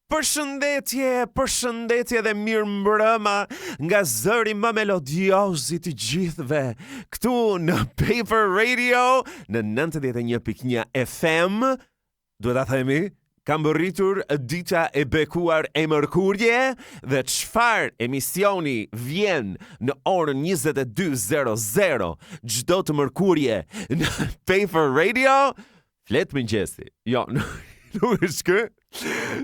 Përshëndetje dhe mirë mbrëma nga zëri më melodios I të gjithëve këtu në Paper Radio në 91.1 FM. Duhet ta themi, kam bërritur dita e bekuar e mërkurje dhe çfarë emisioni vjen në orën 22:00 çdo të mërkurje në Paper Radio? Flet mëngjesi. Jo, nuk është kë.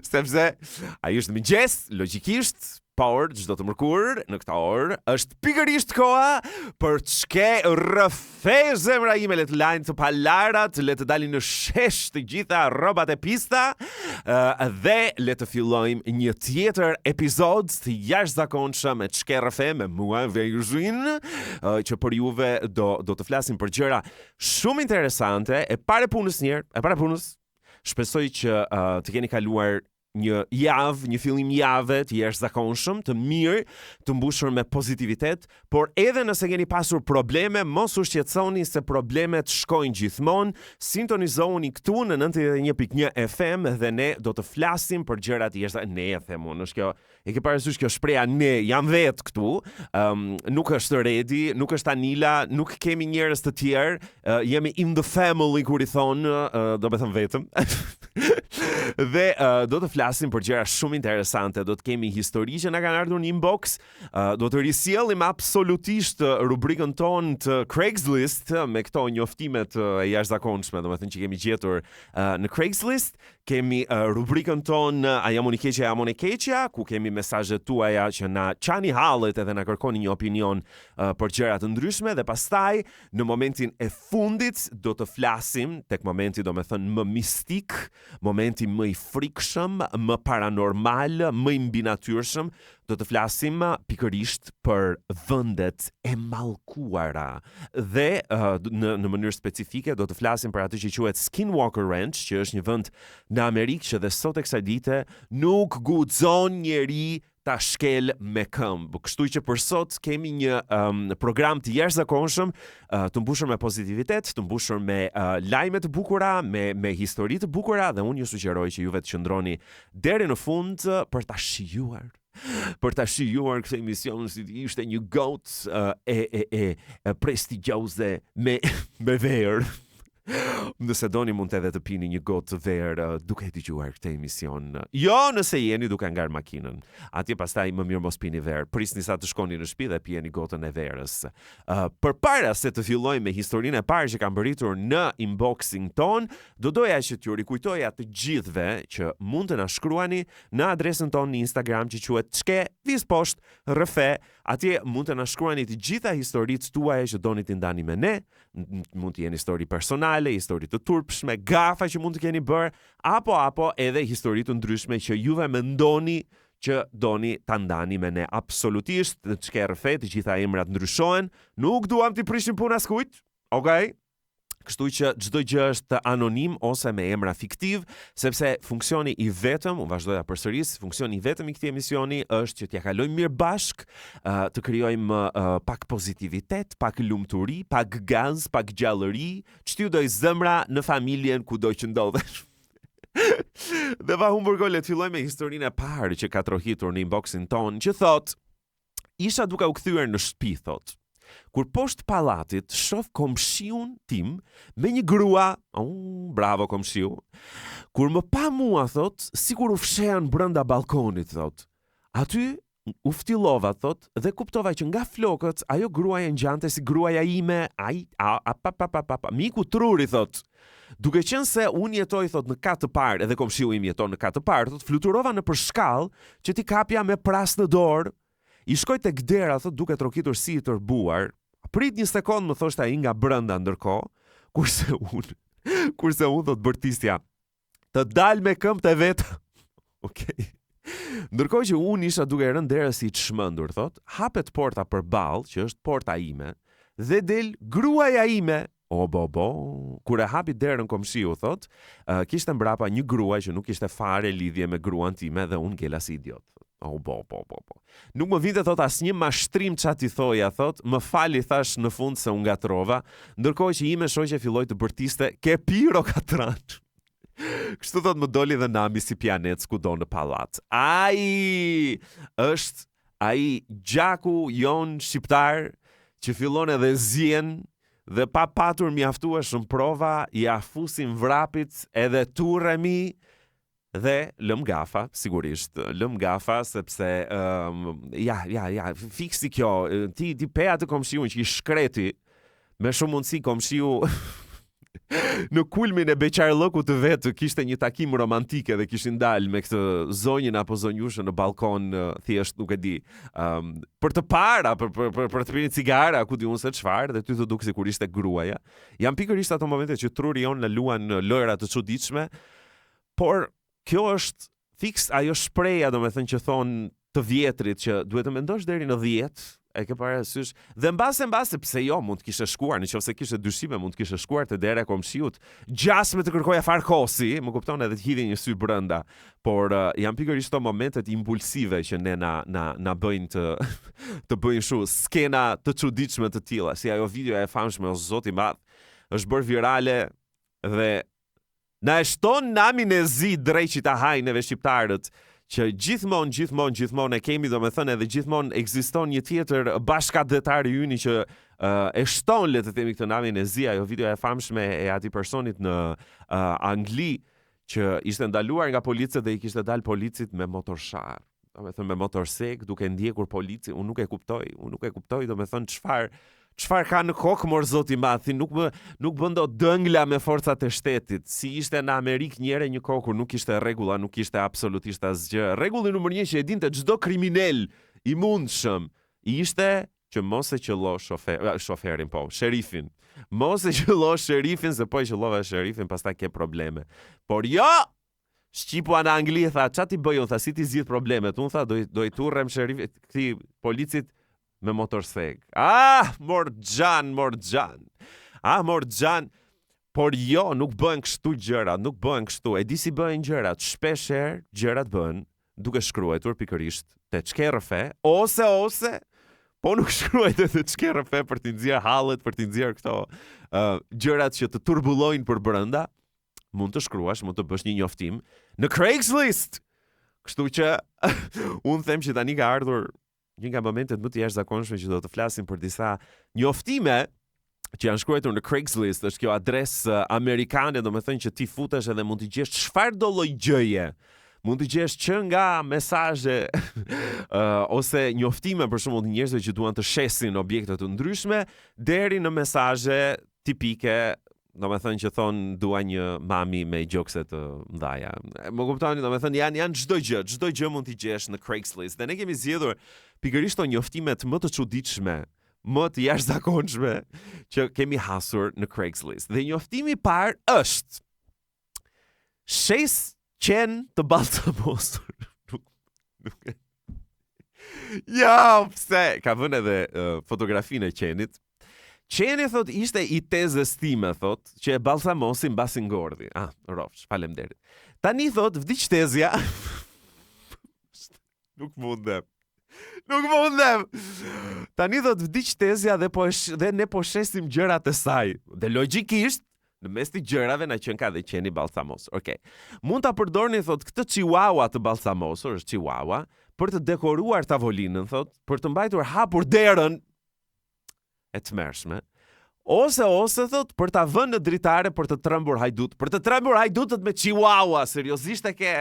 Sepse ai është mëngjes, logjikisht, por çdo të mërkur në këtë orë është pikërisht koha për çke rrëfe zemra ime, le të lajnë të palarat, le të dalin në shesh të gjitha rrobat e pista dhe le të fillojmë një tjetër epizod të jashtëzakonshëm me çke rrëfe me mua Vejuzin, që për juve do të flasim për gjëra shumë interesante, e para punës. Shpresoj që të keni kaluar një javë, një fillim jave të jashtëzakonshëm, të mirë, të mbushur me pozitivitet, por edhe nëse keni pasur probleme, mos u shqetësoni se problemet shkojnë gjithmonë. Sintonizohuni këtu në 91.1 FM dhe ne do të flasim për gjërat jashtëzakonshme. Ne e them unë, është kjo, e ke parasysh kjo shpreha ne, jam vetë këtu, nuk është Redi, nuk është Anila, nuk kemi njerëz të tjerë, jemi in the family kur I thonë, do të them vetëm. Dhe do të flasim për gjëra shumë interesante, do të kemi histori që na kanë ardhur në inbox, do të risjellim absolutisht rubrikën tonë të Craigslist me këto njoftimet e jashtëzakonshme, domethënë që kemi gjetur në Craigslist, kemi rubrikën tonë A jam unë I keqja, jam unë I keqja, ku kemi mesazhet tuaja që na çani hallet edhe na kërkoni një opinion për gjëra të ndryshme dhe pastaj në momentin e fundit do të flasim tek momenti domethënë më mistik, momenti më I frikshëm, më paranormal, më I mbinatyrshëm, do të flasim pikërisht për vendet e mallkuara. Dhe në mënyrë specifike do të flasim për atë që quhet Skinwalker Ranch, që është një vend në Amerikë që dhe sot e kësaj dite nuk guxon njeri ta shkel me këmbë. Kështu që për sot kemi një program të jashtëzakonshëm, të mbushur me pozitivitet, të mbushur me lajme të bukura, me histori të bukura dhe unë ju sugjeroj që juve të qëndroni deri në fund për ta shijuar. Për ta shijuar këtë emision si ishte një gotë e prestigjioze me verë. Nëse doni mund edhe të pini një gotë të verë duke dëgjuar këtë emision. Jo nëse jeni duke ngar makinën. Atje pastaj më mirë mos pini verë. Prisni sa të shkoni në shtëpi dhe pijeni gotën e verës. Përpara se të fillojmë me historinë e parë që kam bërritur në inboxing ton, do doja që t'ju rikujtoja të gjithëve që mund të na shkruani në adresën tonë në Instagram që quhet @vis_rfe. Atje mund të na shkruani të gjitha historitë tuaja që doni të ndani me ne. Mund të jenë histori personale, histori të turpshme, gafa që mund të keni bërë, apo edhe histori të ndryshme që juve mendoni që doni ta ndani me ne. Absolutisht, në çka rrëfe, të gjitha emrat ndryshohen, nuk duam t'i prishim punë askujt, okay? Kështu që çdo gjë është anonim ose me emra fiktiv, sepse funksioni I vetëm, unë vazhdoj ta përsëris, funksioni I vetëm I këtij emisioni është që t'ja kalojmë mirë bashk, të krijojmë pak pozitivitet, pak lumturi, pak gaz, pak gjallëri, ç'ti doj zemra në familjen kudo që ndodhesh. Dhe va humbur gole, të fillojmë me historinë e parë që ka trohitur në inboxin ton, që thot, isha duke u kthyer në shtëpi, thot. Kur poshtë pallatit shoh komshiun tim me një grua, bravo komshiu. Kur më pa mua, thot, sikur u fshehan brenda balkonit, thot. Aty u ftillova, thot, dhe kuptova që nga flokët ajo gruaja ngjante si gruaja ime, miku truri, thot. Duke qenë se unë jetoj, thot, në kat të parë, edhe komshiu im jeton në kat të parë, thot, fluturova në përshkallë që t'i kapja me pras në dorë. I shkoj tek dera, thot, duke trokitur si I tërbuar. Prit një sekond, më thoshte ai nga brenda ndërkohë, kurse unë thot bërtisja të dal me këmbët e vet. Okej. Ndërkohë që unë isha duke rënë derës I çmendur, thot, hapet porta përballë, që është porta ime, dhe del gruaja ime. Kur e hapi derën komshiu, thot, kishte mbrapa një grua që nuk kishte fare lidhje me gruan time dhe unë ngela si idiot. Nuk më vinte, thot, asnjë mashtrim çati thoja, thot, më fali, thash në fund se unë gatrova, ndërkohë që ime shoqe filloi të bërtiste, ke piro katran. Kështu thot më doli dhe nami si pianec kudo në pallat. Ai është ai gjaku jon shqiptar që fillon edhe zien dhe pa patur mjaftueshëm prova i afusin vrapit edhe turremi dhe lëm gafa, sigurisht, lëm gafa sepse fiksi kjo, ti peja të komshiun që i shkreti me shumë mundësi komshiu në kulmin e beqarllëkut të vetë kishte një takim romantike dhe kishin dalë me këtë zonjën apo zonjushën në balkon thjesht nuk e di për të para për të pirë cigara ku di unë se çfarë dhe ty të duk sikur ishte gruaja. Jam pikërisht ato momente që truri jon në luan lojra të çuditshme, por kjo është fiks ajo shpreha domethënë që thon të vjetrit që duhet të mendosh deri në 10. E ke parasysh dhe mbase pse jo mund të kishe shkuar nëse kishe dyshime mund të kishe shkuar te dera e komshiut gjasme të kërkoja farkosi, më kupton edhe të hidhi një sy brenda, por janë pikërisht to momentet impulsive që ne na bëjnë të bëjnë shu skena të çuditshme të tilla, si ajo video e famshme o zoti i madh, është bërë virale dhe na e shton namin e zi drejt që ta hajnë neve shqiptarët, që gjithmonë e kemi domethënë edhe gjithmonë ekziston një tjetër bashkëdhetar i yni që e shton le të themi këtë namin e zi, ajo video e famshme e atij personit në Angli që ishte ndaluar nga policët dhe i kishte dalë policit me motorshar, domethënë me motorsek duke ndjekur policin, unë nuk e kuptoj domethënë çfarë ka në kokë mor zoti i madh, nuk bën dot dëngla me forcat e shtetit. Si ishte në Amerikë njëre një kohë kur nuk kishte rregulla, nuk kishte absolutisht asgjë. Rregulli numër 1 që e dinte çdo kriminal i mundshëm ishte që mos e qello shoferin, sherifin. Mos e qello sherifin, se po e qellova sherifin, pastaj ke probleme. Por jo, shqipua në Angli tha, ç'a ti bëj, unë tha, si ti zgjidh problemet? Unë tha, do i turrem sherifit, këtij policit me motorsek. Morxhan. Por jo, nuk bëhen kështu gjërat, nuk bëhen kështu. E di si bëhen gjërat, shpeshherë gjërat bëhen duke shkruar pikërisht te çkerrëfe ose po nuk shkruajt te çkerrëfe për t'i nxjerr hallet, për t'i nxjerr këto gjërat që të turbullojnë për brenda. Mund të shkruash, mund të bësh një njoftim në Craigslist. Kështu që unë them që tani ka ardhur një nga momentet më të jashtëzakonshme që do të flasim për disa njoftime që janë shkruar në Craigslist, është kjo adresë amerikane, domethënë që ti futesh edhe mund të gjesh çfarë do lloj gjëje. Mund të gjesh që nga mesazhe ose njoftime për shembull të njerëzve që duan të shesin objekte të ndryshme deri në mesazhe tipike, domethënë që thon dua një mami me gjokse të mëdha. Më kuptoni, domethënë janë çdo gjë mund t'i gjesh në Craigslist. Dhe ne kemi zgjedhur pikërisht to njoftimet më të çuditshme, më të jashtëzakonshme që kemi hasur në Craigslist. Dhe njoftimi i parë është shes qen të balsamosur. Ja, pse? Ka vënë edhe fotografinë e qenit. Qeni, thot, ishte i tezës time, thot, që e balsamosin mbasi ngordhi. Rofsh, faleminderit. Tani, thot, vdiq tezja. Nuk mundem. Tani, thot, vdiq tezja dhe ne po shesim gjërat e saj. Dhe logjikisht, në mes të gjërave na qen ka dhe qeni balsamosur. Okej. Mund ta përdorni, thot, këtë chihuahua të balsamosur, është chihuahua, për të dekoruar tavolinën, thot, për të mbajtur hapur derën e tmerrshme, ose thot për ta vënë në dritare për të trembur hajdutët me chihuahua, seriozisht e ke.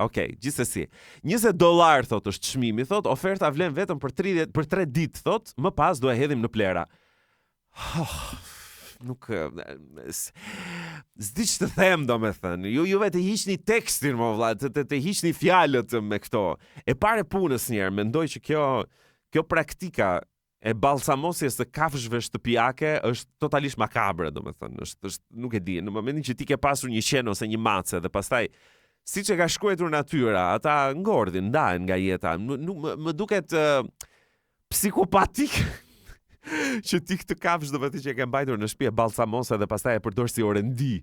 Okej, gjithsesi. $20 thot është çmimi, thot, oferta vlen vetëm për 3 ditë, thot, më pas do e hedhim në plera. Nuk s'di që të them, domethënë. Ju vetë hiqni tekstin, më vlla, të hiqni fjalët me këto. E pare punës njerë, mendoj që kjo praktika e balsamosjes së kafshëve shtëpiake është totalisht makabre, domethënë, është nuk e di, në momentin që ti ke pasur një qen ose një mace dhe pastaj siç e ka shkruar natyra, ata ngordhin, ndahen nga jeta. Më duket psikopatik që ti këtë kafshë domethënë që e ke mbajtur në shtëpi e balsamose dhe pastaj e përdor si orendi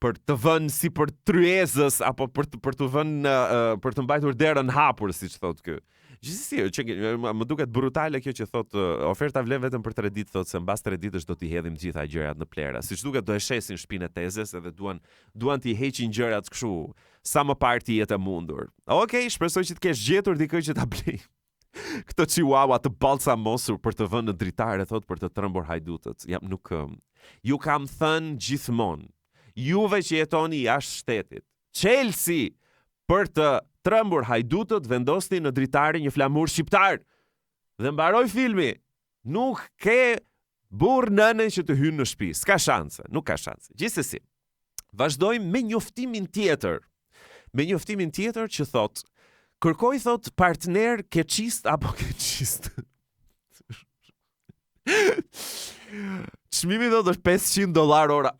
për të vënë si për tryezës apo për të vënë për të mbajtur derën hapur, siç thotë ky. Gjithsesi, më duket brutale kjo që thotë oferta vlen vetëm për 3 ditë, thotë se mbas 3 ditësh do t'i hedhim gjitha gjërat në plera. Siç duket do e shesin shtëpinë e tezes edhe duan t'i heqin gjërat kështu sa më parë ti jetë e mundur. Okej, shpresoj që të kesh gjetur dikë që ta blej. Këto chihuahua të balsamosur për të vënë në dritare, thotë, për të trembur hajdutët. Jam nuk ju kam thënë gjithmonë. Juve që jetoni jashtë shtetit, Chelsea për të trembur hajdutët vendosni në dritare një flamur shqiptar. Dhe mbaroi filmi. Nuk ke burr nënën që të hynë në shtëpi. S'ka shanse, nuk ka shanse. Gjithsesi, vazhdojmë me njoftimin tjetër. Me njoftimin tjetër që thotë kërkoj, thot, partner keqist apo keqist. Çmimi do të është $500 ora.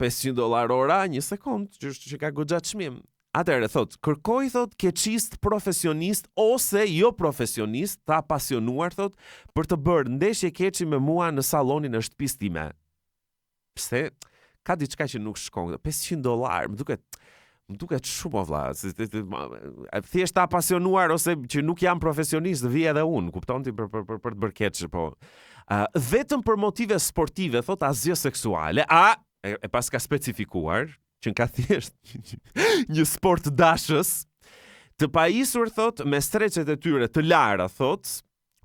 $500 ora, një sekond, që ka goxha çmim. Atëherë thot, kërkoj, thot, keqist profesionist ose jo profesionist, ta pasionuar, thot, për të bërë ndeshje keqi me mua në sallonin e shtëpisë time. Pse? Ka diçka që nuk shkon. $500, më duket shumë, vlla. Thjesht ta pasionuar ose që nuk jam profesionist, vi edhe unë, kupton ti për të bërë keq, po. Vetëm për motive sportive, thot, asgjë seksuale. E pas ka specifikuar që ka thjesht një sport dashës, të pajisur, thot, me streqet e tyre të lara, thot,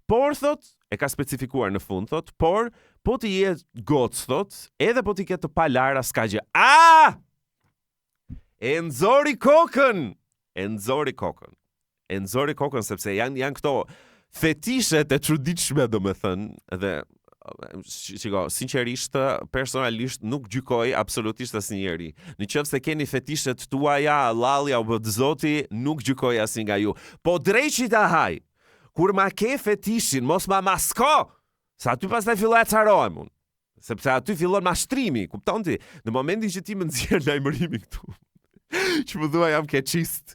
por, thot, e ka specifikuar në fund, thot, por, po t'i jetë gocë, thot, edhe po t'i ketë të pa lara, s'ka gjë. E nxori kokën, sepse janë këto fetishet e çuditshme, domethënë, dhe shiko, sinqerisht, personalisht nuk gjykoj absolutisht asnjëri. Nëse keni fetishet tuaja, llallja u bë zoti, nuk gjykoj asnjë nga ju. Po drejçit a haj. Kur ma ke fetishin, mos ma masko. Sa aty pastaj filloj të harohem unë. Sepse aty fillon mashtrimi, kupton ti? Në momentin që ti më nxjerr lajmërimin këtu, që më thua jam keqist.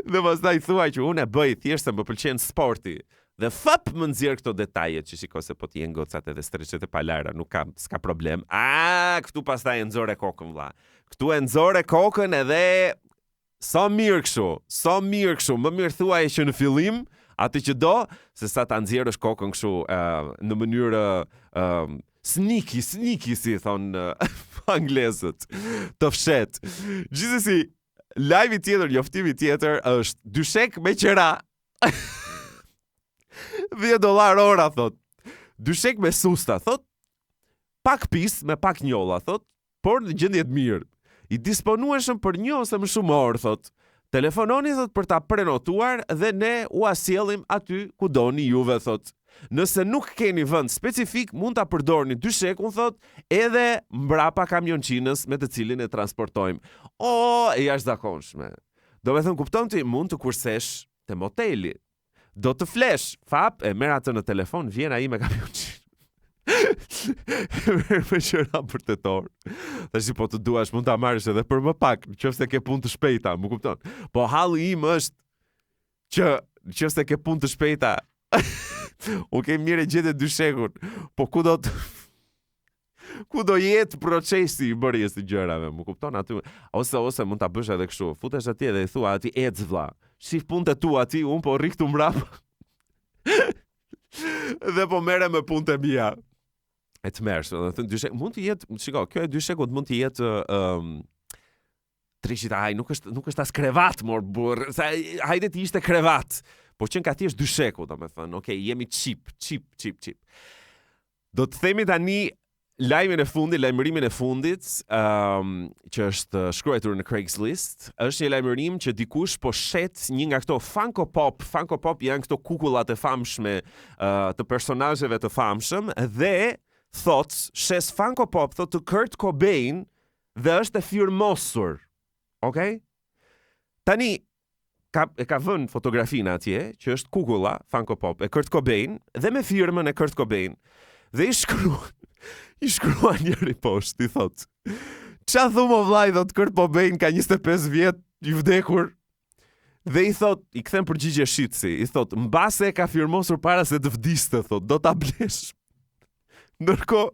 Dhe pastaj thua që unë e bëj thjesht se më pëlqen sporti. Dhe më nxjerr këto detaje që shiko se po t'jen gocat edhe streqet e palara, s'ka problem. Këtu pastaj e nxore kokën, vlla. Këtu e nxore kokën edhe sa mirë kështu. Më mirë thuaj që në fillim, atë që do, se sa ta nxjerrësh kokën kështu në mënyrë sneaky, si thonë anglezët, të fshet. Gjithsesi, live tjetër, njoftimi tjetër është dyshek me qera. $10 ora, thot. Dyshek me susta, thot. Pak pis, me pak njolla, thot. Por në gjendje të mirë. I disponueshëm për 1 ose më shumë orë, thot. Telefononi, thot, për ta prenotuar dhe ne u asjellim aty ku doni juve, thot. Nëse nuk keni vend specifik, mund ta përdorni dyshekun, thot, edhe mbrapa kamionçinës me të cilin e transportojmë. E jashtëzakonshme. Do me thënë, kupton ti, mund të kursesh te moteli. Do të flesh, e merr atë në telefon, vjen ai me kamionçinë. Merr me qëra për tetor. Tash po të duash mund ta marrësh edhe për më pak, nëse ke punë të shpejta, më kupton. Po halli im është që nëse ke punë të shpejta, u ke mirë gjetë dyshekun, po ku do jetë procesi i bërjes të gjërave, më kupton aty, ose mund ta bësh edhe kështu, futesh atje dhe i thua aty ec vlla. Shif punët e tua aty, un po rri këtu mbrapa. Dhe po merrem me punët e mia. E të mersh, do të thënë dyshek mund të jetë, shiko, kjo e dyshekut mund të jetë trishit, nuk është as krevat, mor burr, hajde të ishte krevat. Po që ka thjesht dysheku, domethënë, jemi cheap. Do të themi tani lajmërimin e fundit, që është shkruar në Craigslist, është një lajmërim që dikush po shet një nga këto Funko Pop janë këto kukullat e famshme të personazheve të famshëm, dhe thot, shes Funko Pop, thot të Kurt Cobain, dhe është e firmosur. Tani, e ka vënë fotografinë atje, që është kukulla Funko Pop e Kurt Cobain, dhe me firmën e Kurt Cobain, dhe i shkruan njëri poshtë, i thot, qa thumë o vlaj, thot, Kurt Cobain ka 25 vjet, i vdekur, dhe i thot, i kthem përgjigje shitësi, i thot, mbase e ka firmosur para se të vdiste, thot, do ta blesh. Ndërko,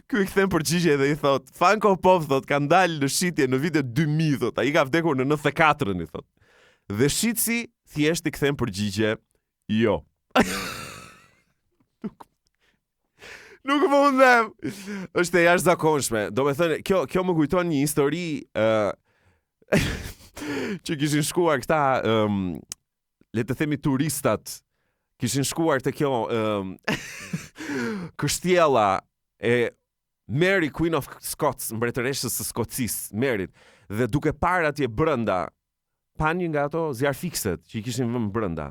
Ky i kthen përgjigje dhe i thot, Funko Pop thot ka dalë në shitje në vitin 2000 thot, ai ka vdekur në 94-ën i thot. Dhe shitsi thjesht i kthen përgjigje, jo. Nuk mundem. Është e jashtëzakonshme. Do me thënë, kjo më kujton një histori që kishin shkuar këta, le të themi turistat, kishin shkuar të kjo kështjella e Mary Queen of Scots, mbretëreshës së Skocisë, Merit, dhe duke parë atje brenda, pan një nga ato zjarfikset që i kishin vënë brenda.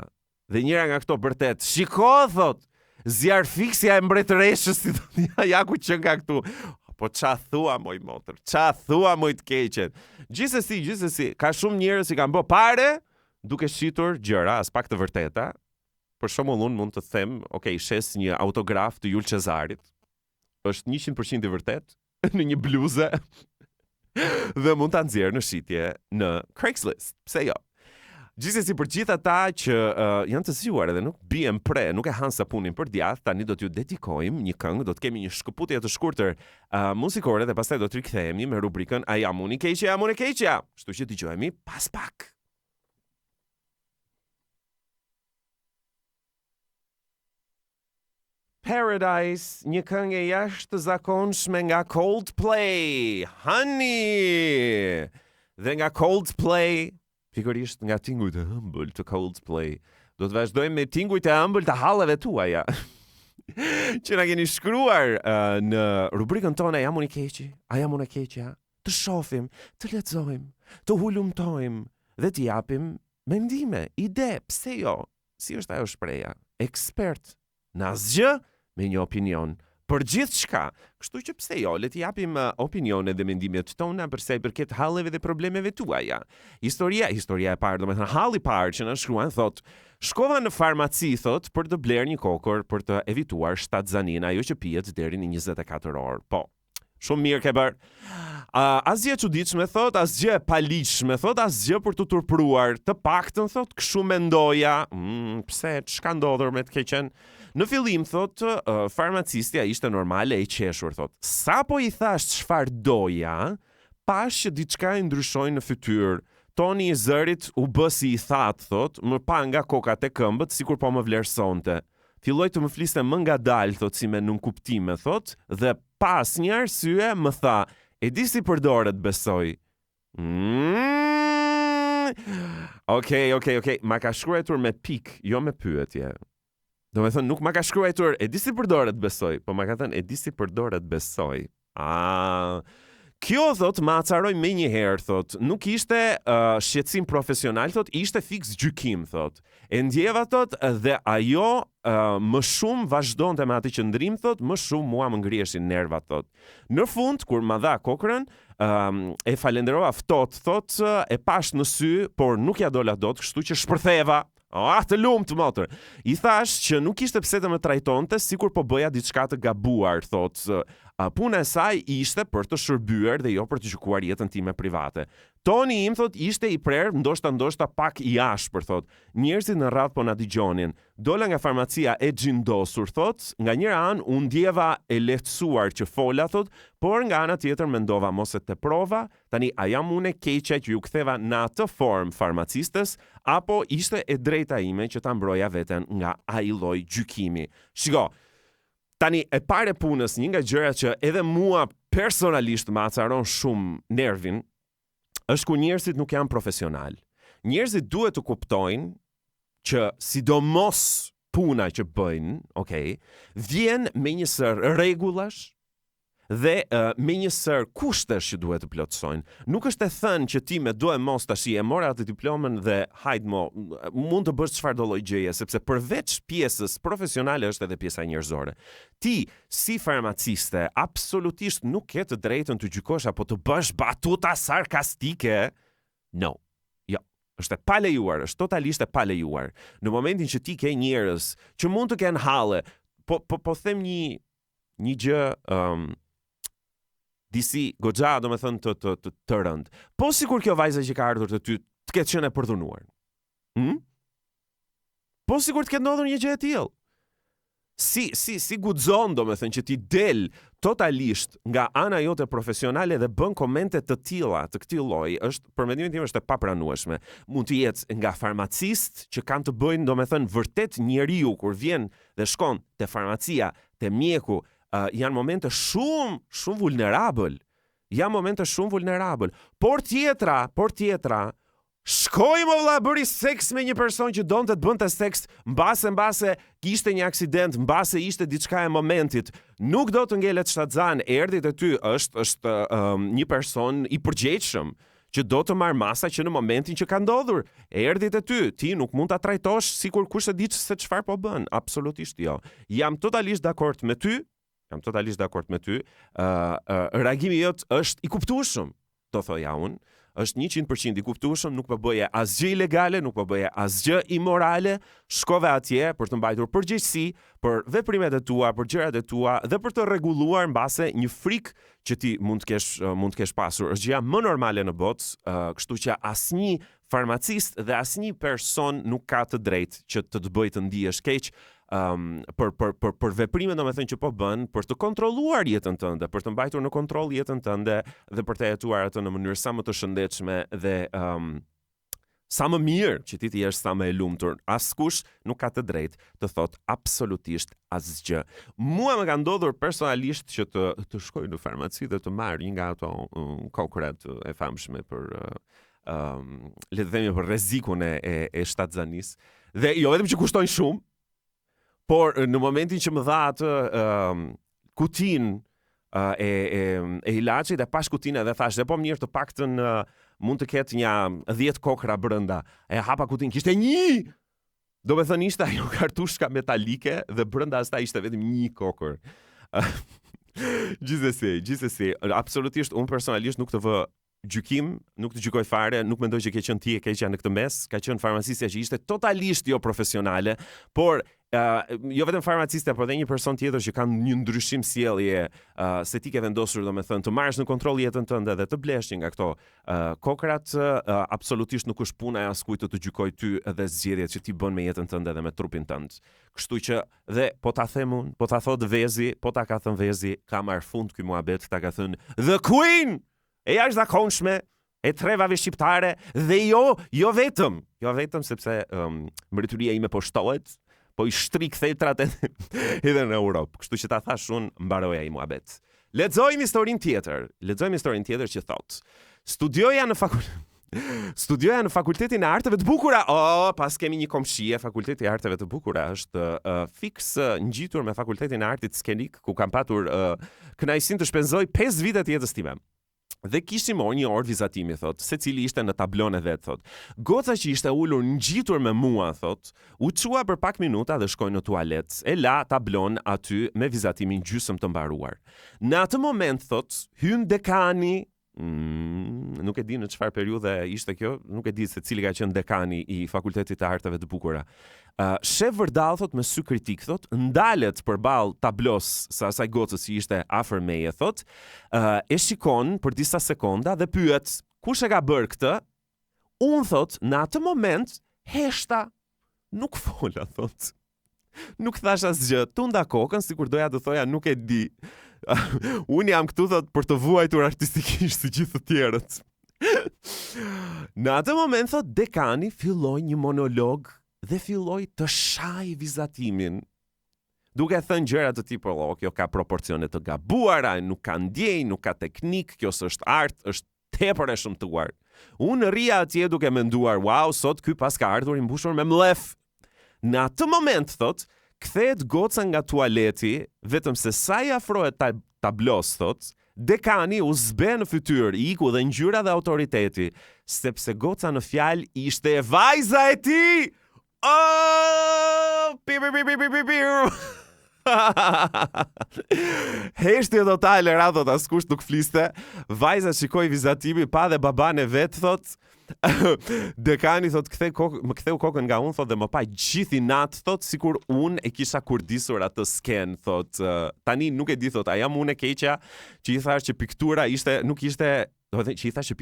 Dhe njëra nga këto bërtet, shiko, thot, zjarfiksja e mbretëreshës, ja ku që nga këtu. Po qa thua moj motër, qa thua moj të keqen. Gjithsesi, ka shumë njerëz që kanë bë pare, duke shitur gjëra, as pak të vërteta. Për shembull, unë mund të them, shes një autograf të Jul Cezarit, është 100% i vërtet, në një bluze, dhe mund ta nxjerr në shitje në Craigslist. Pse jo? Gjithsesi për gjithë ata që janë të zgjuar edhe nuk bien pre, nuk e hanë sapunin për djath, tani do t'ju dedikojmë një këngë, do të kemi një shkëputje të shkurtër muzikore dhe pastaj do të rikthehemi me rubrikën A jam unë i keqja. Kështu që dëgjojmë pas pak. Paradise, një këngë e jashtëzakonshme nga Coldplay, Honey. Dhe nga Coldplay, pikërisht nga tingujt e ëmbël të Coldplay, do të vazhdojmë me tingujt e ëmbël të halleve tuaja. Që na keni shkruar në rubrikën tonë A jam unë i keqja, të shohim, të lexojmë, të hulumtojmë dhe të japim mendime, ide, pse jo? Si është ajo shpreha? Ekspert në asgjë me një opinion për gjithë shka. Kështu që pse jo, le të japim opinione dhe mendimet tona për sa i përket halleve dhe problemeve tuaja. Historia e parë, do me thënë halli parë që na shkruan, thot, shkova në farmaci, thot, për të bler një kokor për të evituar shtatzanin, ajo që pihet deri në 24 orë. Po, shumë mirë ke bërë. Asgjë e çuditshme, thot, asgjë e paligjshme, thot, asgjë për të turpruar, të paktën, thot, kështu mendoja, pse, ç'ka ndodhur me të keqen? Në fillim, thot, farmacistja ishte normale e qeshur, thot. Sa po i thash çfarë doja, pash që diçka i ndryshoi në fytyrë. Toni i zërit u bë si i thatë, thot, më pa nga kokat e këmbët, sikur po më vlerësonte. Filloi të më fliste më ngadalë, thot, si me nënkuptime, thot, dhe pas një arsye më tha, e di si përdoret, besoj. Okej, ma ka shkruar me pik, jo me pyetje. Do me thënë, nuk ma ka shkruar, e di si përdoret, besoj, po ma ka thënë, e di si përdoret, besoj. Kjo, thot, ma acaroj me një herë, thot, nuk ishte shqetësim profesional, thot, ishte fix gjykim, thot. E ndjeva, thot, dhe ajo më shumë vazhdonte me atë qëndrim, thot, më shumë mua më ngrieshin nervat, thot. Në fund, kur ma dha kokrën, e falenderova ftohtë, thot, e pash në sy, por nuk ja dola dot, kështu që shpërtheva. Të lumt, motër. I thash që nuk ishte pse të më trajtonte sikur po bëja diçka të gabuar, thot. Puna e saj ishte për të shërbyer dhe jo për të gjykuar jetën time private. Toni im, thot, ishte i prerë, ndoshta pak i ashpër, thot. Njerëzit në radhë po na dëgjonin. Dola nga farmacia e gjindosur, thot, nga njëra anë u ndjeva e lehtësuar që fola, thot, por nga ana tjetër mendova mos e teprova, tani a jam unë e keqja që ju ktheva në atë formë farmacistës, apo ishte e drejta ime që ta mbroja veten nga ai lloj gjykimi. Shiko, tani e pare punës, një nga gjërat që edhe mua personalisht më acaron shumë nervin, është ku njerëzit nuk janë profesional. Njerëzit duhet të kuptojnë që sidomos puna që bëjnë, vjen me një sër rregullash dhe me një sër kushtesh që duhet të plotësojnë. Nuk është e thënë që ti me do e mos tash e mora atë diplomën dhe hajt mo, mund të bësh çfarëdo lloj gjëje, sepse përveç pjesës profesionale është edhe pjesa njerëzore. Ti, si farmaciste, absolutisht nuk ke të drejtën të gjykosh apo të bësh batuta sarkastike. No. Është e palejuar, është totalisht e palejuar. Në momentin që ti ke njerëz që mund të kenë halle, po them një gjë disi goxha, do me thënë të rënd. Po sikur kjo vajza që ka ardhur të ty të ketë qenë e përdhunuar. Po sikur të ketë ndodhur një gjë e tillë. Si guxon, do me thënë, që ti del totalisht nga ana jote profesionale dhe bën komente të tilla, të këtij lloji, është për mendimin tim është e papranueshme. Mund të jetë nga farmacist që kanë të bëjnë, domethënë vërtet njeriu kur vjen dhe shkon te farmacia, te mjeku, janë momente shumë vulnerabël. Por tjetra, shkoj më vlla bëri seks me një person që donte të bënte seks, mbase kishte një aksident, mbase ishte diçka e momentit. Nuk do të ngelet shtatzan, erdhi te ty është një person i përgjegjshëm që do të marr masa që në momentin që ka ndodhur, erdhi te ty, ti nuk mund ta trajtosh sikur kush e di se çfarë po bën, absolutisht jo. Jam totalisht dakord me ty. Reagimi jot është i kuptueshëm, do thoja unë. Është 100% i kuptueshëm, nuk po bëje asgjë ilegale, nuk po bëje asgjë imorale, shkove atje për të mbajtur përgjegjësi për veprimet e tua, për gjërat e tua dhe për të rregulluar mbase një frikë që ti mund të kesh pasur. Është gjëja më normale në botë, kështu që asnjë farmacist dhe asnjë person nuk ka të drejtë që të bëjë të ndihesh keq për veprimet domethënë që po bën, për të kontrolluar jetën tënde, për të mbajtur në kontroll jetën tënde dhe për të jetuar atë në mënyrë sa më të shëndetshme dhe sa më mirë që ti të jesh sa më e lumtur. Askush nuk ka të drejtë të thot absolutisht asgjë. Mua më ka ndodhur personalisht që të shkoj në farmaci dhe të marr një nga ato kokrat e famshme për le të themi për rrezikun e shtatzanisë. Dhe jo vetëm që kushtojnë shumë, por në momentin që më dha atë kutin e ilaçit e pash kutinë dhe thash, dhe po mirë të paktën mund të ketë një 10 kokra brenda. E hapa kutinë, kishte 1. Do me thënë ishte ajo kartushka metalike dhe brenda asaj ishte vetëm 1 kokër. Gjithsesi, absolutisht unë personalisht nuk të vë gjykim, nuk të gjykoj fare, nuk mendoj që ke qenë ti e keqja në këtë mes, ka qenë farmacisja që ishte totalisht jo profesionale, por jo vetëm farmaciste, por edhe një person tjetër që kanë një ndryshim sjellje, se ti ke vendosur domethënë të marrësh në kontroll jetën tënde dhe të blesh një nga këto kokrat, absolutisht nuk është puna e askujt të gjykoj ty edhe zgjedhjet që ti bën me jetën tënde dhe me trupin tënd. Kështu që dhe po ta them unë, po ta thot Vezi, po ta ka thënë Vezi, ka marr fund ky muhabet, ta ka thënë The Queen e jashtëzakonshme e trevave shqiptare dhe jo vetëm sepse mbretëria ime po shtohet, po i shtrik thetrat edhe në Europë. Kështu që ta thash unë, mbaroja i muhabet. Lexojmë historinë tjetër që thot: Studioja në Fakultetin e Arteve të Bukura. Pas kemi një komshie, Fakulteti i Arteve të Bukura është fiks ngjitur me Fakultetin e Artit Skenik, ku kam patur kënaqësinë të shpenzoj 5 vite të jetës time. Dhe kishim një orë vizatimi, thot, secili ishte në tablon e vet, thot. Goca që ishte ulur ngjitur me mua, thot, u çua për pak minuta dhe shkoi në tualet, e la tablon aty me vizatimin gjysmë të mbaruar. Në atë moment, thot, hyn dekani, nuk e di në çfarë periudhe ishte kjo, nuk e di se cili ka qenë dekani i Fakultetit të Arteve të Bukura. Shef vërdall, thot, me sy kritik, thot, ndalet përballë tablos sa asaj gocës që ishte afër meje, thot, e shikon për disa sekonda dhe pyet, kush e ka bërë këtë? Unë, thot, në atë moment heshta, nuk fola, thot. Nuk thash asgjë, tunda kokën sikur doja të thoja nuk e di. Unë jam këtu, thot, për të vuajtur artistikisht si gjithë të tjerët. Në atë moment, thot, dekani filloi një monolog dhe filloi të shaj vizatimin, duke thënë gjëra të tipit, kjo ka proporcione të gabuara, nuk ka ndjenjë, nuk ka teknik, kjo s'është art, është tepër e shëmtuar. Unë rria atje duke menduar, wow, sot ky pas ka ardhur i mbushur me mlef. Në atë moment, thot, kthehet goca nga tualeti, vetëm se sa i afrohet tablos, thot, dekani u zbe në fytyrë, iku dhe ngjyra dhe autoriteti, sepse goca në fjalë ishte vajza e tij. Heshtje totale, radhot, askush nuk fliste. Vajza shikoi vizatimin, pa dhe baban e vet, thot. Dekani, thot, më ktheu kokën nga unë, thot, dhe më pa gjithi natë, thot, sikur unë e kisha kurdisur atë sken, thot. Tani nuk e di, thot, a jam unë e keqja që i thash që piktura ishte, nuk ishte, do të thënë që i thash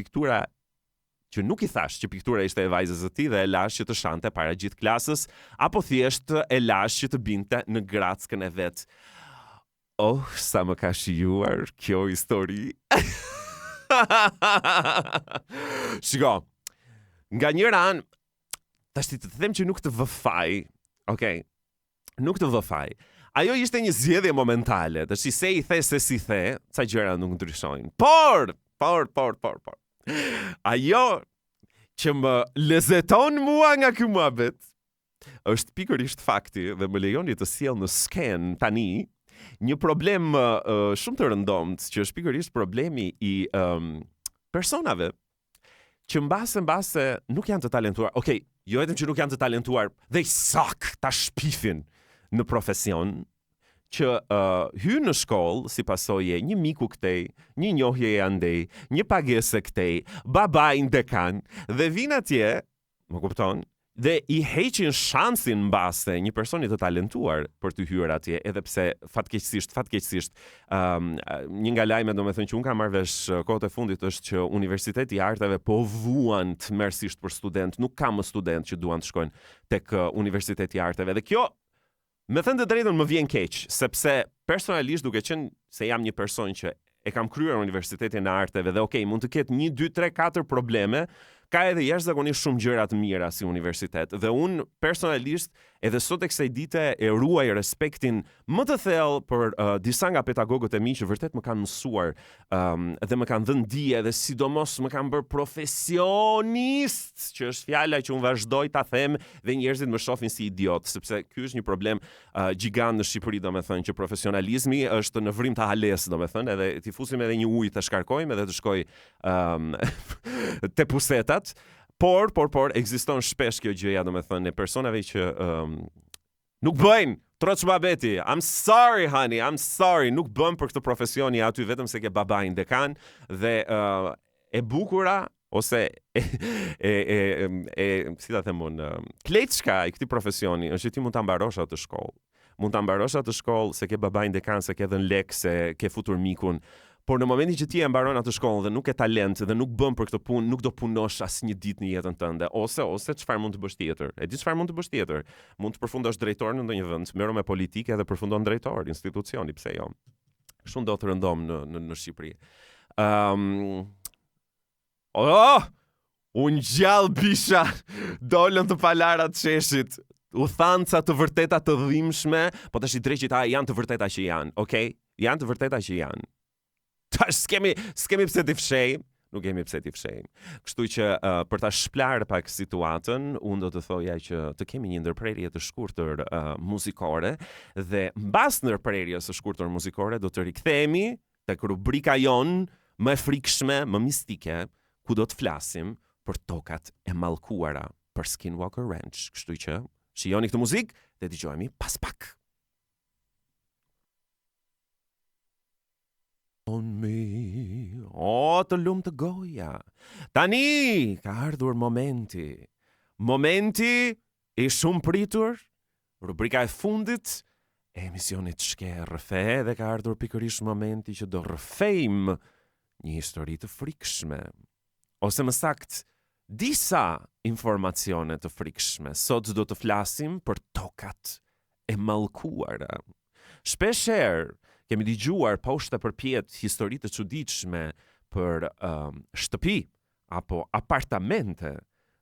që piktura ishte e vajzës së tij dhe e lash që të shante para gjithë klasës, apo thjesht e lash që të binte në grackën e vet. Oh, sa më ka shijuar kjo histori. Shiko, nga një ran, tash të them që nuk të vëfaj, okay? Nuk të vëfaj. Ajo ishte një zgjedhje momentale, tash se i the se si the, ca gjëra nuk ndryshojnë. Por. Ajo që më lezeton mua nga ky muhabet është pikërisht fakti dhe më lejoni të sjell në sken tani një problem shumë të rëndomt, që është pikërisht problemi i personave që mbase nuk janë të talentuar. Okej, jo vetëm që nuk janë të talentuar, they suck, ta shpifin në profesion, që hynë në shkollë si pasojë një miku këtej, një njohje e andej, një pagese këtej, babajnë dekan, dhe vinë atje, më kupton, dhe i heqin shansin mbase një personi të talentuar për të hyrë atje, edhe pse fatkeqësisht, një nga lajmet domethënë që unë kam marrë vesh kohët e fundit është që Universiteti i Arteve po vuan tmerrsisht për student, nuk ka më student që duan të shkojnë tek Universiteti i Arteve. Dhe kjo, me thënë të drejtën, më vjen keq, sepse personalisht duke qenë se jam një person që e kam kryer Universitetin e Arteve dhe okay, mund të ketë 1, 2, 3, 4 probleme, ka edhe jashtëzakonisht shumë gjëra të mira si universitet. Dhe unë personalisht edhe sot e kësaj dite e ruaj respektin më të thellë për disa nga pedagogët e mi që vërtet më kanë mësuar dhe më kanë dhënë dije dhe sidomos më kanë bërë profesionist, që është fjala që unë vazhdoj ta them dhe njerëzit më shohin si idiot, sepse ky është një problem gjigant në Shqipëri, domethënë që profesionalizmi është në vrim të hales, domethënë, edhe ti fusim edhe një ujë të shkarkojmë edhe të shkoj te pusetat. Por ekziston shpesh kjo gjëja, domethënë, e personave që nuk bëjnë troç babeti. I'm sorry honey, I'm sorry, nuk bën për këtë profesioni aty vetëm se ke babain dekan dhe e bukura ose si ta them unë, kleçka i këtij profesioni është që ti mund ta mbarosh atë shkollë. Mund ta mbarosh atë shkollë se ke babain dekan, se ke dhënë lek, se ke futur mikun. Por në momentin që ti e mbaron atë shkollën dhe nuk ke talent dhe nuk bën për këtë punë, nuk do punosh asnjë ditë në jetën tënde. Ose çfarë mund të bësh tjetër? E di çfarë mund të bësh tjetër? Mund të përfundosh drejtor në ndonjë vend, merro me politikë dhe përfundon drejtor institucioni, pse jo? Shumë do të rëndom në Shqipëri. Unë gjallë bisha, dolën të palarat sheshit, u thanë ca të vërteta të dhimbshme, po tash i drejtit janë të vërteta që janë, okay? Janë të vërteta që janë. Tash s'kemi pse t'i fshejmë, nuk kemi pse t'i fshejmë. Kështu që për ta shplar pak situatën, unë do të thoja që të kemi një ndërprerje të shkurtër muzikore dhe mbas ndërprerjes së shkurtër muzikore do të rikthehemi tek rubrika jon më e frikshme, më mistike, ku do të flasim për tokat e mallkuara, për Skinwalker Ranch. Kështu që shijoni këtë muzikë dhe dëgjojmë pas pak. On me, të lumë të goja. Tani ka ardhur momenti i shumë pritur, rubrika e fundit e emisionit Shke Rrëfe, dhe ka ardhur pikërisht momenti që do rrëfejmë një histori të frikshme, ose më sakt disa informacione të frikshme. Sot do të flasim për tokat e mallkuara. Shpeshherë kemi dëgjuar poshtë përpjet histori të çuditshme për shtëpi apo apartamente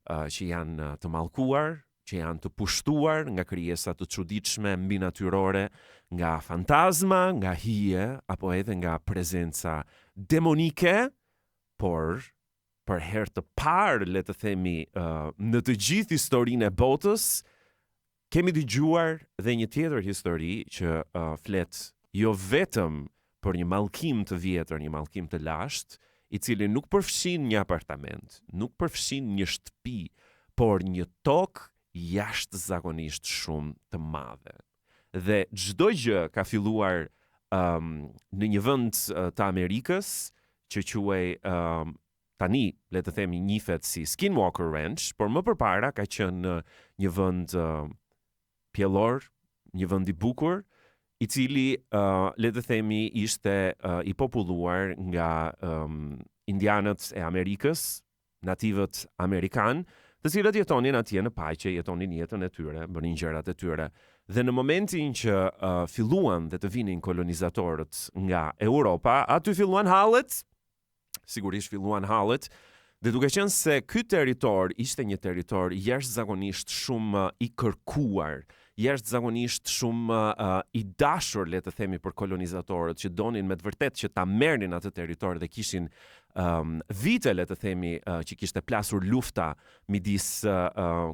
që janë të mallkuar, që janë të pushtuar nga krijesa të çuditshme mbinatyrore, nga fantazma, nga hije apo edhe nga prezenca demonike, por për herë të parë, le të themi, në të gjithë historinë e botës, kemi dëgjuar dhe një tjetër histori që flet jo vetëm për një mallkim të vjetër, një mallkim të lashtë, i cili nuk përfshin një apartament, nuk përfshin një shtëpi, por një tokë jashtëzakonisht shumë të madhe. Dhe çdo gjë ka filluar në një vend të Amerikës që quhej tani, le të themi, njihet si Skinwalker Ranch, por më përpara ka qenë një vend pjellor, një vend i bukur, i cili, le të themi, ishte i populluar nga indianët e Amerikës, nativët amerikan, të cilët jetonin atje në paqe, jetonin jetën e tyre, bënin gjërat e tyre. Dhe në momentin që filluan dhe të vinin kolonizatorët nga Europa, aty filluan hallet, sigurisht filluan hallet, dhe duke qenë se ky territor ishte një territor jashtëzakonisht shumë i kërkuar, jashtëzakonisht shumë i dashur, le të themi, për kolonizatorët që donin me të vërtet që ta merrnin atë territor dhe kishin vite, le të themi, që kishte plasur lufta midis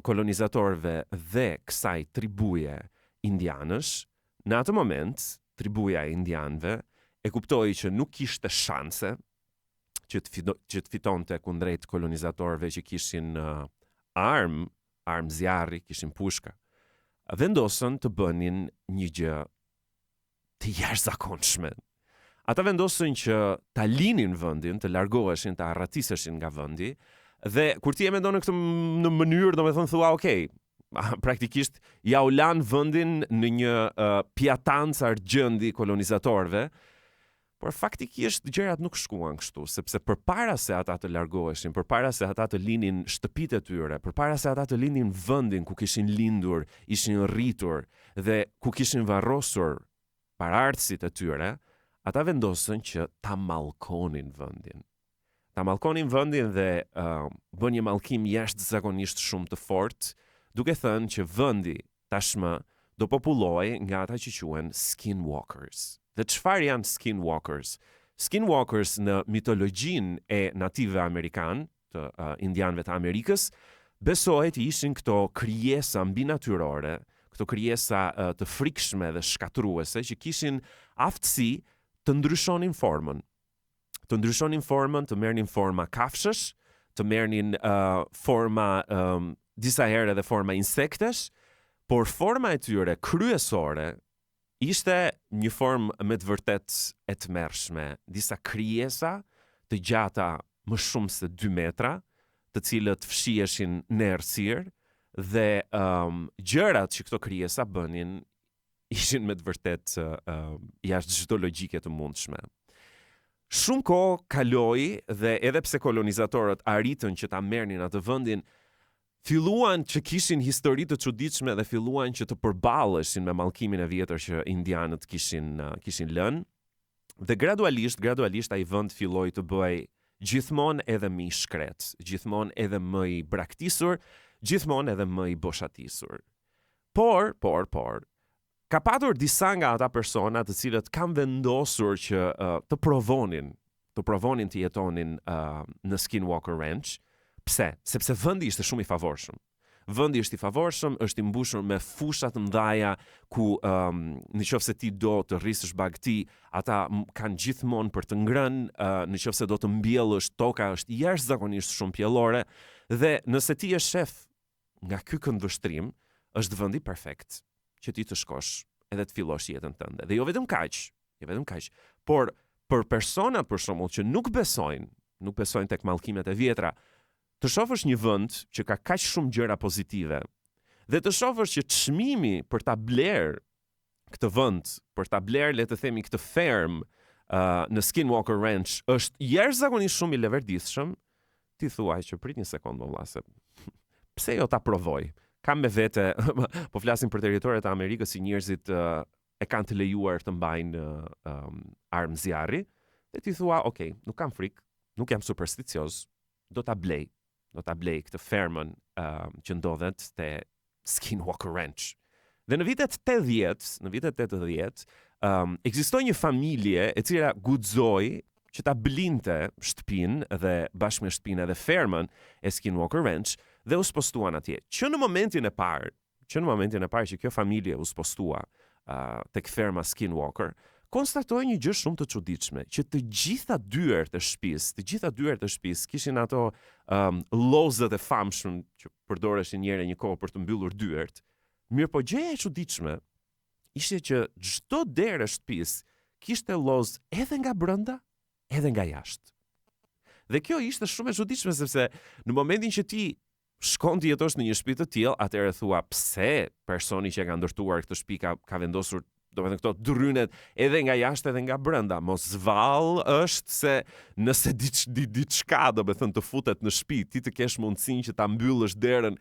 kolonizatorëve dhe kësaj tribuje indianësh. Në atë moment, tribuja e indianëve e kuptoi që nuk kishte shanse që të fitonte kundrejt kolonizatorëve që kishin armë zjarri, kishin pushka. Vendosën të bënin një gjë të jashtëzakonshme. Ata vendosën që ta linin vendin, të largoheshin, të arratiseshin nga vendi, dhe kur ti e mendon në mënyrë, domethënë thua, okay, praktikisht ja u lan vendin në një pjatancë argjëndi kolonizatorëve. Por faktikisht gjërat nuk shkuan kështu, sepse përpara se ata të largoheshin, përpara se ata të linin shtëpitë e tyre, përpara se ata të linin vendin ku kishin lindur, ishin rritur dhe ku kishin varrosur paraardhësit e tyre, ata vendosën që ta mallkonin vendin. Ta mallkonin vendin dhe bën një mallkim jashtëzakonisht shumë të fortë, duke thënë që vendi tashmë do popullohej nga ata që quhen skinwalkers. Dhe çfarë janë skinwalkers? Skinwalkers në mitologjinë e native amerikan, të indianëve të Amerikës, besohet ishin këto krijesa mbinatyrore, këto krijesa të frikshme dhe shkatruese që kishin aftësi të ndryshonin formën. Të ndryshonin formën, të merrnin forma kafshësh, të merrnin forma disa herë edhe forma insektesh, por forma e tyre kryesore ishte një formë me të vërtet e tmerrshme, disa krijesa të gjata më shumë se 2 metra, të cilët fshiheshin në errësirë dhe gjërat që këto krijesa bënin ishin me të vërtet jashtë çdo logjike të mundshme. Shumë kohë kaloi dhe edhe pse kolonizatorët arritën që ta merrnin atë vendin, filluan që kishin histori të çuditshme dhe filluan që të përballeshin me mallkimin e vjetër që indianët kishin lënë. Dhe gradualisht ai vend filloi të bëhej gjithmonë edhe më i shkret, gjithmonë edhe më i braktisur, gjithmonë edhe më i boshatisur. Por, ka patur disa nga ata persona të cilët kanë vendosur që të provonin të jetonin në Skinwalker Ranch. Pse? Sepse vendi ishte shumë i favorshëm. Vendi është i favorshëm, është i mbushur me fusha të mëdha ku nëse ti do të rrisësh bagti, ata kanë gjithmonë për të ngrënë, nëse do të mbjellësh, toka është jashtëzakonisht shumë pjellore dhe nëse ti je shef nga ky këndvështrim, është vendi perfekt që ti të shkosh edhe të fillosh jetën tënde. Dhe jo vetëm kaq, por për personat për shembull që nuk besojnë tek mallkimet e vjetra, të shohësh një vend që ka kaq shumë gjëra pozitive dhe të shohësh që çmimi për ta bler këtë vend, për ta bler le të themi këtë ferm në Skinwalker Ranch është jashtëzakonisht shumë i leverdishëm, ti thuaj që prit një sekondë vëlla se pse jo ta provoj? Kam me vete, po flasim për territoret e Amerikës si njerëzit e kanë të lejuar të mbajnë armë zjarri, dhe ti thua, okay, nuk kam frikë, nuk jam supersticioz, do ta blej këtë fermën që ndodhet te Skinwalker Ranch. Dhe në vitet 80, ekzistoi një familje e cila guxoi që ta blinte shtëpinë dhe bashkë me shtëpinë edhe fermën e Skinwalker Ranch dhe u spostuan atje. Që në momentin e parë që kjo familje u spostua tek ferma Skinwalker, konstatoi një gjë shumë të çuditshme, që të gjitha dyert e shtëpisë kishin ato llozët e famshëm që përdoreshin një kohë për të mbyllur dyert. Mirë, po gjëja e çuditshme ishte që çdo derë e shtëpisë kishte lloz edhe nga brenda, edhe nga jashtë. Dhe kjo ishte shumë e çuditshme sepse në momentin që ti shkon të jetosh në një shtëpi të tillë, atëherë thua pse personi që ka ndërtuar këtë shtëpi ka vendosur Do me thënë këto drynet edhe nga jashtë edhe nga brenda. Mos vall është se nëse diçka do me thënë të futet në shtëpi, ti të kesh mundësinë që ta mbyllësh derën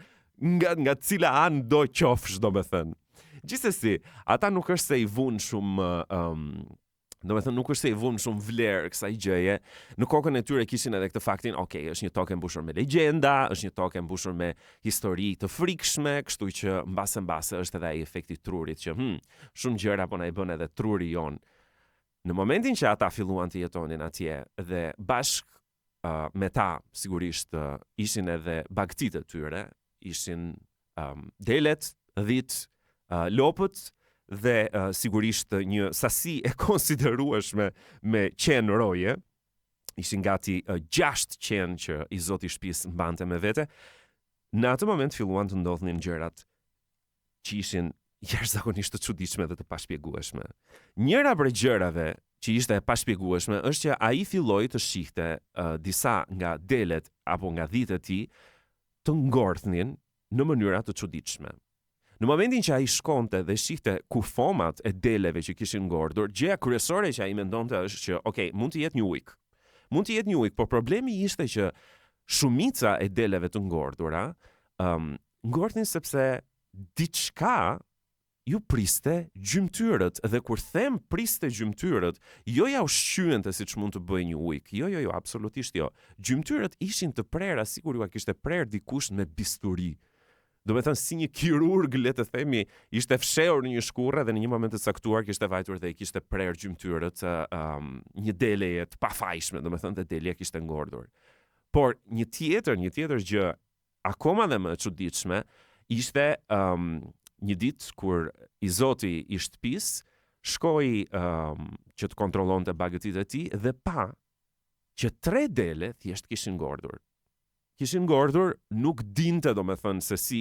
nga cila anë do qofsh, do me thënë. Gjithsesi, ata nuk është se i vunë shumë do me thënë nuk është se i vunë shumë vlerë kësaj gjëje. Në kokën e tyre kishin edhe këtë faktin, okay, është një tokë e mbushur me legjenda, është një tokë e mbushur me histori të frikshme, kështu që mbase është edhe ai efekti trurit që shumë gjëra po na i bën edhe truri jon. Në momentin që ata filluan të jetonin atje dhe bashk me ta sigurisht ishin edhe bagtit e tyre, ishin delet, dhit, lopët dhe sigurisht një sasi e konsiderueshme me qenë roje, ishin gati 6 qenë që i zoti shtëpisë mbante me vete. Në atë moment filluan të ndodhnin gjërat që ishin jashtëzakonisht të çuditshme dhe të pashpjegueshme. Njëra prej gjërave që ishte e pashpjegueshme është që ai filloi të shihte disa nga delet apo nga dhitë e tij të ngordhnin në mënyra të çuditshme. Në momentin që ai shkonte dhe shihte kufomat e deleve që kishin ngordur, gjëja kryesore që ai mendonte është që, okay, mund të jetë një ujk. Mund të jetë një ujk, por problemi ishte që shumica e deleve të ngordura ngordhin sepse diçka ju priste gjymtyrët, dhe kur them priste gjymtyrët, jo ja ushqyente siç mund të bëjë një ujk. Jo, absolutisht jo. Gjymtyrët ishin të prera, sikur ju kishte prerë dikush me bisturi. Do me thënë si një kirurg, le të themi, ishte fshehur në një shkurrë dhe në një moment të caktuar kishte vajtur dhe i kishte prerë gjymtyrët një deleje të pafajshme, do me thënë dhe delja kishte ngordur. Por një tjetër gjë akoma dhe më e çuditshme ishte një ditë kur i zoti i shtëpisë shkoi që të kontrollonte bagëtit e tij dhe pa që 3 dele thjesht kishin ngordur. Nuk dinte do me thënë se si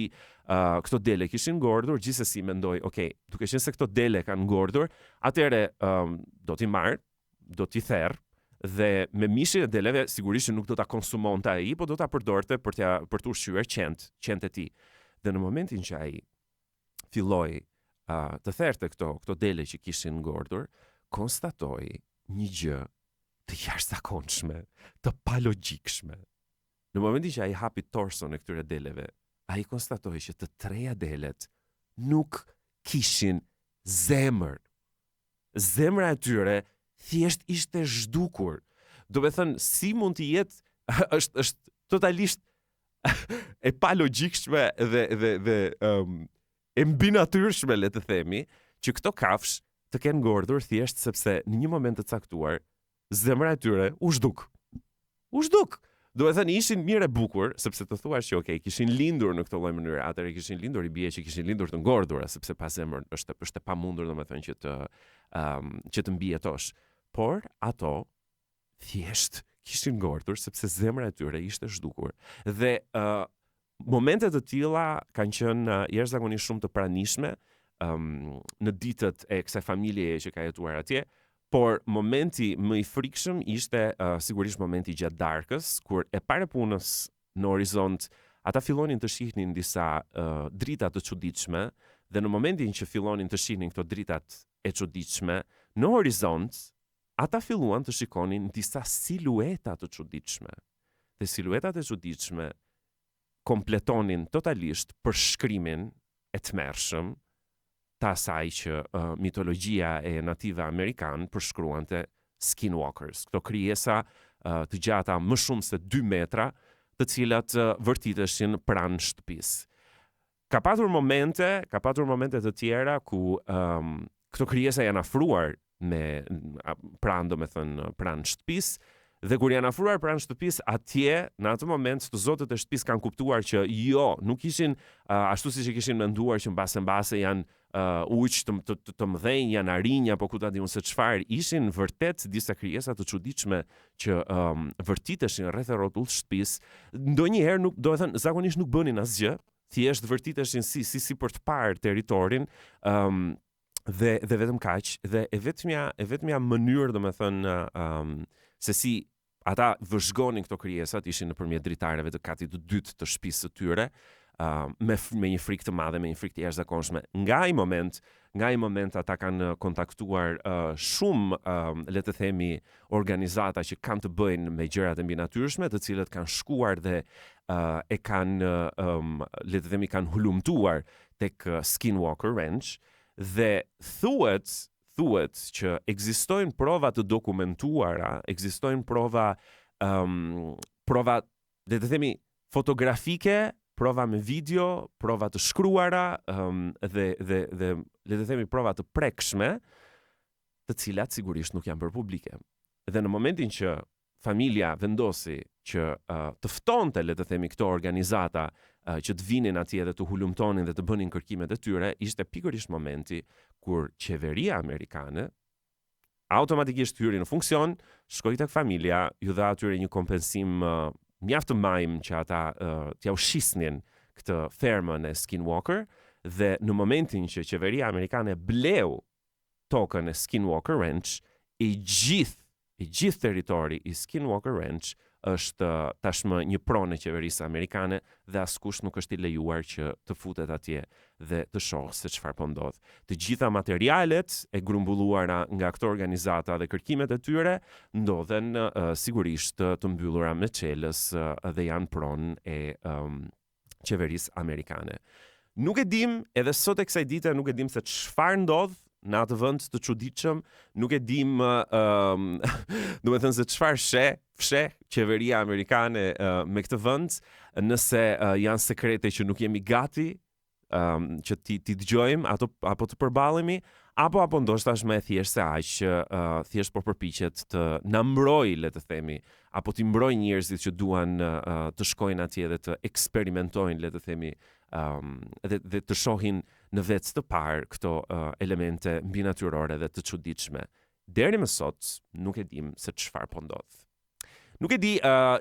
këto dele kishin ngordur, gjithsesi mendoj, okay, duke qenë se këto dele kanë ngordur, atëre do t'i marr, do t'i therr, dhe me mishin e deleve sigurisht nuk do ta konsumonte ai, po do ta përdorte për të ushqyer qentë e tij. Dhe në momentin që ai filloi të therte këto dele që kishin ngordur, konstatoi një gjë të jashtëzakonshme, të palogjikshme. Në momentin që ai hapi torson e këtyre deleve, ai konstatoi që të 3 delet nuk kishin zemër. Zemra e tyre thjesht ishte zhdukur. Do me thënë, si mund të jetë, është totalisht e palogjikshme dhe e mbi natyrshme, le të themi, që këto kafsh të kenë ngordur thjesht sepse në një moment të caktuar zemra e tyre u zhduk. Do e thënë ishin mirë e bukur, sepse të thuash që okay, kishin lindur në këtë lloj mënyre, atëherë kishin lindur i bie që kishin lindur të ngordura, sepse pa zemër është e pamundur domethënë që të mbijetosh. Por ato thjesht kishin ngordur sepse zemra e tyre ishte zhdukur. Dhe momente të tilla kanë qenë jashtëzakonisht shumë të pranishme në ditët e kësaj familjeje që ka jetuar atje. Por momenti më i frikshëm ishte sigurisht momenti gjatë darkës, kur e pare punës në horizont, ata fillonin të shihnin disa drita të çuditshme, dhe në momentin që fillonin të shihnin këto dritat e çuditshme, në horizont, ata filluan të shikonin disa silueta të çuditshme. Dhe siluetat e çuditshme kompletonin totalisht përshkrimin e tmerrshëm të asaj që mitologjia e native amerikan përshkruante skinwalkers, këto krijesa të gjata më shumë se 2 metra, të cilat vërtiteshin pranë shtëpisë. Ka patur momente të tjera ku këto krijesa janë afruar pranë shtëpisë, dhe kur janë afruar pranë shtëpisë, atje në atë moment të zotët e shtëpisë kanë kuptuar që jo, nuk ishin ashtu siç e kishin menduar që mbase janë ujq të mëdhenj, janë arinj apo ku ta di unë se çfarë, ishin vërtet disa krijesa të çuditshme që vërtiteshin rreth e rrotull shtëpisë. Ndonjëherë nuk, do të thënë, zakonisht nuk bënin asgjë, thjesht vërtiteshin si për të parë territorin, dhe vetëm kaq, dhe e vetmja mënyrë, domethënë, se si ata vëzhgonin këto krijesat ishin nëpërmjet dritareve të katit të dytë të shtëpisë së tyre, me një frikë të madhe, me një frikë të jashtëzakonshme. Nga ai moment, nga ai moment ata kanë kontaktuar shumë, le të themi, organizata që kanë të bëjnë me gjërat e mbinatyrshme, të cilët kanë shkuar dhe e kanë, le të themi, kanë hulumtuar tek Skinwalker Ranch dhe thuhet që ekzistojnë prova të dokumentuara, ekzistojnë prova, le të themi, fotografike, prova me video, prova të shkruara, dhe le të themi prova të prekshme, të cilat sigurisht nuk janë bërë publike. Dhe në momentin që familja vendosi që të ftonte, le të themi, këto organizata që të vinin atje dhe të hulumtonin dhe të bënin kërkimet e tyre, ishte pikërisht momenti kur qeveria amerikane automatikisht hyri në funksion, shkoi tek familja, ju dha atyre një kompensim mjaft të majm që ata t'ja ushisnin këtë fermën e Skinwalker, dhe në momentin që qeveria amerikane bleu tokën e Skinwalker Ranch, i gjithë territori i Skinwalker Ranch është tashmë një pronë e qeverisë amerikane dhe askush nuk është i lejuar që të futet atje dhe të shohë se çfarë po ndodh. Të gjitha materialet e grumbulluara nga këto organizata dhe kërkimet e tyre ndodhen sigurisht të mbyllura me çelës dhe janë pronë e qeverisë amerikane. Nuk e dim, edhe sot e kësaj dite nuk e dim se çfarë ndodh në atë vend të çuditshëm, nuk e dim, do të thënë se çfarë fsheh qeveria amerikane me këtë vend, nëse janë sekrete që nuk jemi gati që ti dëgjojmë apo të përballemi, apo ndoshta është më e thjeshtë se aq, thjesht po përpiqet të na mbrojë, le të themi, apo të mbrojë njerëzit që duan të shkojnë atje dhe të eksperimentojnë, le të themi, dhe të shohin në vetë të parë këto elemente mbinatyrore dhe të çuditshme. Deri më sot nuk e dim se çfarë po ndodh. Nuk e di,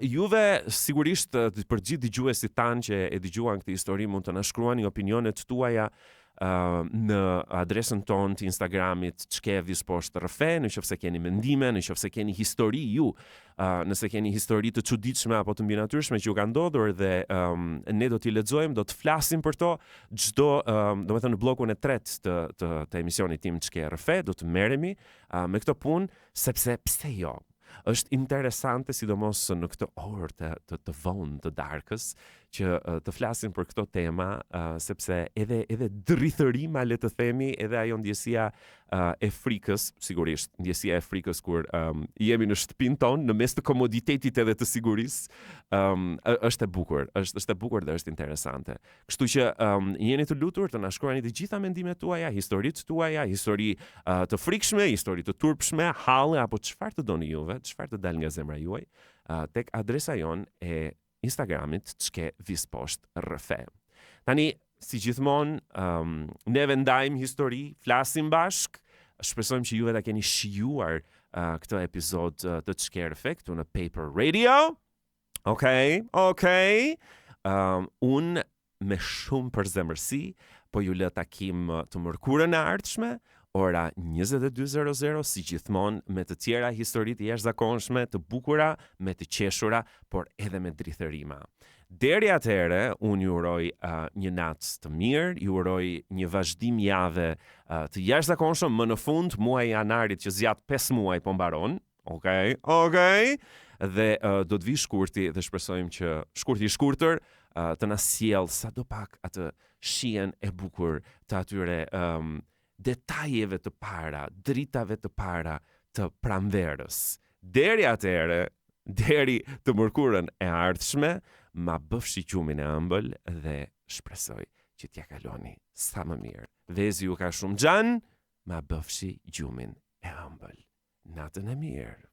juve sigurisht për gjithë dëgjuesit tanë që e dëgjuan këtë histori mund të na shkruani opinionet tuaja në adresën tonë të Instagramit @visposhtërfe, nëse keni mendime, nëse keni histori ju, nëse keni histori të çuditshme apo të mbinatyrshme që ju kanë ndodhur dhe ne do t'i lexojmë, do të flasim për to çdo, domethënë në bllokun e tretë të emisionit tim @rfe, do të merremi me këtë punë sepse pse jo? Është interesante sidomos në këtë orë të vonë të darkës që të flasim për këto tema, sepse edhe drithërima, le të themi, edhe ajo ndjesia e frikës, sigurisht, ndjesia e frikës kur jemi në shtëpinë tonë, në mes të komoditetit edhe të sigurisë, është e bukur, është e bukur dhe është interesante. Kështu që jeni të lutur të na shkruani të gjitha mendimet tuaja, historitë tuaja, histori të frikshme, histori të turpshme, halle apo çfarë të doni juve, çfarë të dal nga zemra juaj, tek adresa jon e Instagramit @visposhtërfe. Tani, si gjithmonë, neve ndajmë histori, flasim bashk, shpresojmë që juve ta keni shijuar këtë epizod të @rfe këtu në Paper Radio. Okej. Unë me shumë përzemërsi, po ju lë takim të mërkurën e ardhshme, ora 22:00, si gjithmonë, me të tjera histori të jashtëzakonshme, të bukura, me të qeshura, por edhe me drithërima. Deri atëherë, unë ju uroj një natë të mirë, ju uroj një vazhdim jave të jashtëzakonshëm, më në fund, muaji janarit që zjat 5 muaj po mbaron. Okej. Dhe do të vi shkurti dhe shpresojmë që shkurti i shkurtër të na sjell sadopak atë shijen e bukur të atyre detajeve të para, dritave të para të pranverës. Deri atëherë, deri të mërkurën e ardhshme, ma bëfshi gjumin e ëmbël dhe shpresoj që t'ja kaloni sa më mirë. Vezi ju ka shumë xhan, ma bëfshi gjumin e ëmbël. Natën e mirë.